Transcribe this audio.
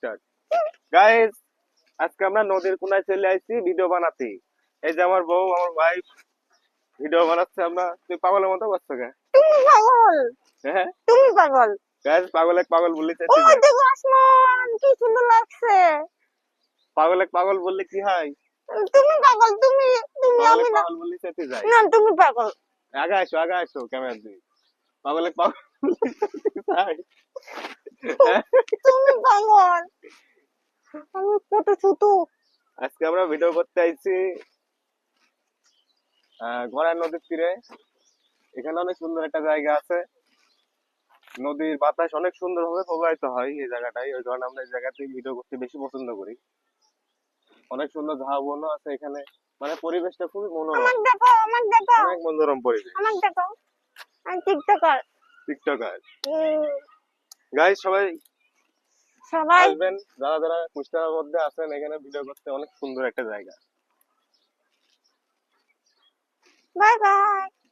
Start. Guys, আজকে আমরা নদীর কোনায় চলে আসছি ভিডিও বানাতে। এই যে আমার বউ, আমার ওয়াইফ ভিডিও বানাচ্ছে। আমরা তুই পাগলের মতো করছো কে? তুমি পাগল, হ্যাঁ তুমি পাগল। গাইস, পাগল এক পাগল বললে ও চেতে যায়। দেখো আসমান কি সুন্দর লাগছে। পাগল এক পাগল বললে কি হয়? তুমি পাগল, তুমি তুমি পাগল এক আমি না। পাগল বললে চেতে যায়। না তুমি পাগল। আগে আসো ক্যামেরা দিয়ে। পাগল এক পাগল বললে চেতে যায়। হ্যাঁ? তুমি পাগল, আমি কত ছোট। আজকে আমরা ভিডিও করতে আইছি গড়াই নদীর তীরে। এখানে অনেক সুন্দর একটা জায়গা আছে। নদীর বাতাস অনেক সুন্দর ভাবে প্রবাহিত হয় এই জায়গাটায়, ওই কারণে আমরা এই জায়গাতেই ভিডিও করতে বেশি পছন্দ করি। অনেক সুন্দর ঝাউ বনও আছে এখানে, মানে পরিবেশটা খুবই মনোরম। আমাকে দেখো, আমাকে দেখো, অনেক মনোরম পরিবেশ। আমাকে দেখো, আমি টিকটকার। টিকটকার উম, গাইস, সবাই সবাই আসবেন যারা যারা কুষ্টিয়ার মধ্যে আছেন, এখানে ভিডিও করতে অনেক সুন্দর একটা জায়গা। Bye bye.